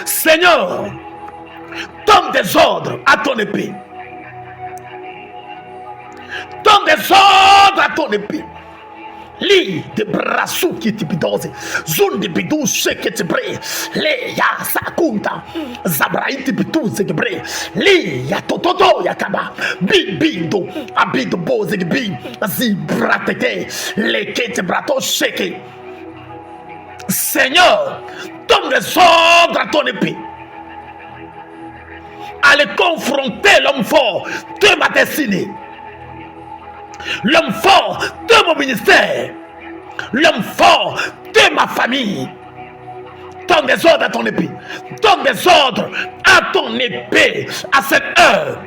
Seigneur, donne des ordres à ton épée. Donne des ordres à ton épée. Li de brasu qui te bidose, zone de bidou shake te bre, le ya sakunta, zabraï te bidou te bre, li ya tototo ya kaba, bibindo, abido boze de bi, zibratete, le ke te brato shake. Seigneur, donne des ordres à ton épée. Allez confronter l'homme fort de ma destinée. L'homme fort de mon ministère, l'homme fort de ma famille. Donne des ordres à ton épée. Donne des ordres à ton épée à cette heure.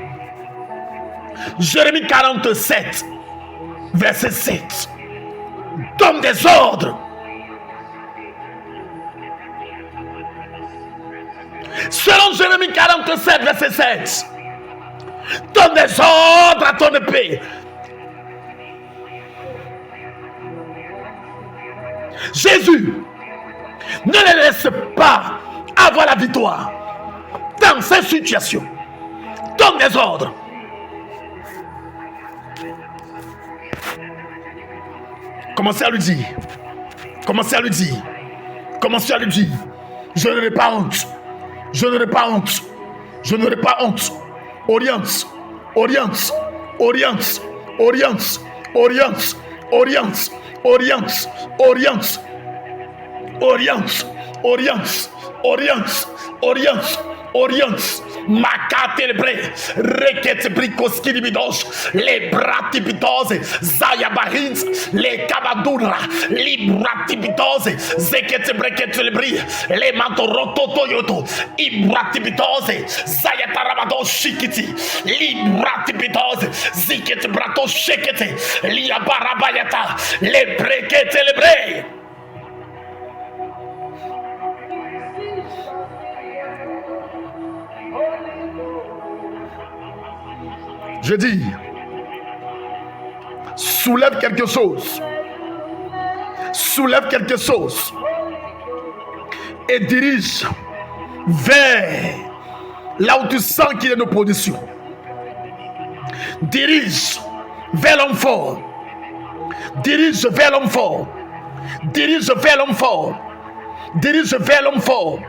Jérémie 47, verset 7. Donne des ordres. Selon Jérémie 47, verset 7. Donne des ordres à ton épée. Jésus ne les laisse pas avoir la victoire dans cette situation. Donne des ordres. Commencez à lui dire. Commencez à lui dire. Commencez à lui dire. Je n'aurai pas honte. Je n'aurai pas honte. Je n'aurai pas honte. Oriente. Oriente. Oriente. Oriente. Oriente. Oriente. Oriente, oriente, oriente, oriente, oriente, oriente, oriente. Makatelebre, reket brikoski libidos, les bratibitose, zayabarins, les kabadura, les bratibitose, zeket breketelebre, les mantorototoyoto, ibratibitose, zayatarabado shikiti, les bratibitose, ziket brato shekete, liabarabayata, les breketelebre. Je dis, soulève quelque chose. Soulève quelque chose. Et dirige vers là où tu sens qu'il y a une opposition. Dirige vers l'homme fort. Dirige vers l'homme fort. Dirige vers l'homme fort. Dirige vers l'homme fort.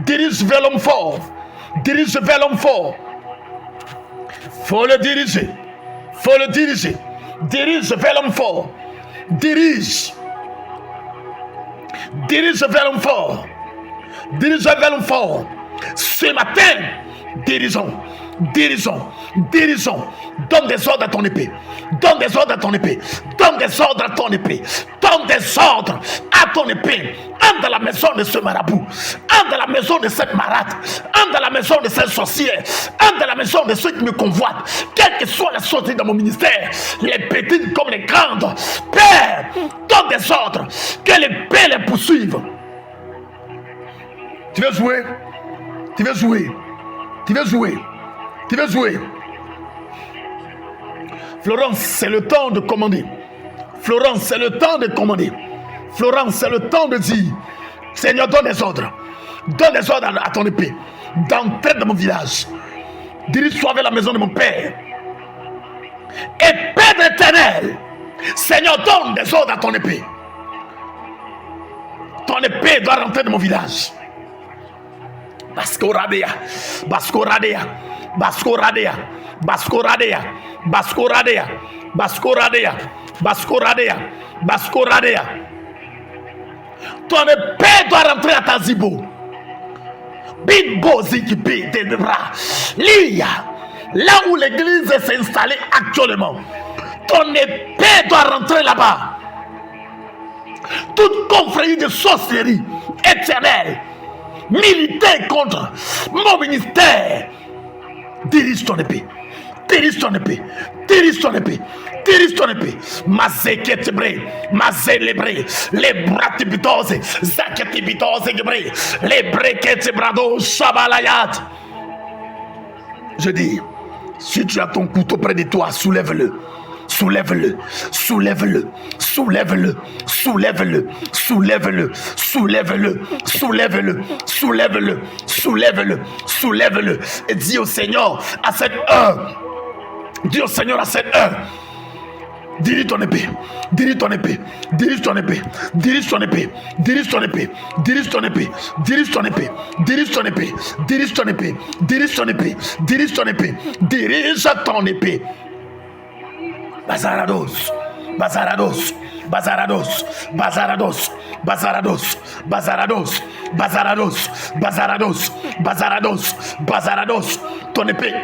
Dirige vers l'homme fort. Dirige vers l'homme fort. Faut le diriger. Faut le diriger. Dirige vers l'homme fort. Dirige. Dirige vers l'homme fort. Dirige vers l'homme fort. Ce matin, dirigeons. Dirigeons. Dirigeons. Donne des ordres à ton épée. Donne des ordres à ton épée. Donne des ordres à ton épée. Donne des ordres à ton épée. Entre dans la maison de ce marabout. Entre dans la maison de cette marade. Entre dans la maison de cette sorcière. Entre dans la maison de ceux qui me convoitent. Quelle que soit la sortie dans mon ministère. Les petites comme les grandes. Père, donne des ordres. Que l'épée les poursuive. Tu veux jouer? Tu veux jouer? Tu veux jouer? Tu veux jouer? Florence, c'est le temps de commander. Florence, c'est le temps de commander. Florence, c'est le temps de dire, Seigneur, donne des ordres. Donne des ordres à ton épée. D'entrer dans mon village. Dirige-toi vers la maison de mon père. Épée d'éternel. Seigneur, donne des ordres à ton épée. Ton épée doit rentrer dans mon village. Bascoradea. Bascoradea. Bascoradea. Bascoradea. Bascoradea. Bascoradea. Bascoradea. Bascoradea. Ton épée doit rentrer à ta zibo. Bimbo zikipi de bras. Lia. Là où l'église s'est installée actuellement. Ton épée doit rentrer là-bas. Toute confrérie de sorcellerie éternelle. Militer contre mon ministère. Dirige ton épée. Dirige ton épée. Dirige ton épée. Dirige ton épée. Mazeketbre. Mazelebre. Les bratibitose. Zaketibitose gebre. Les breketebrado. Shabalayat. Je dis, si tu as ton couteau près de toi, soulève-le. Soulève-le, soulève-le, soulève-le, soulève-le, soulève-le, soulève-le, soulève-le, soulève-le, soulève-le, soulève-le. Et dis au Seigneur à cette heure, dis au Seigneur à cette heure, dirige ton épée, dirige ton épée, dirige ton épée, dirige ton épée, dirige ton épée, dirige ton épée, dirige ton épée, dirige ton épée, dirige ton épée, dirige ton épée, dirige ton épée, dirige ton épée. Bazarados, Bazarados, Bazarados, Bazarados, Bazarados, Bazarados, Bazarados, Bazarados, Bazarados, Bazarados, ton épée,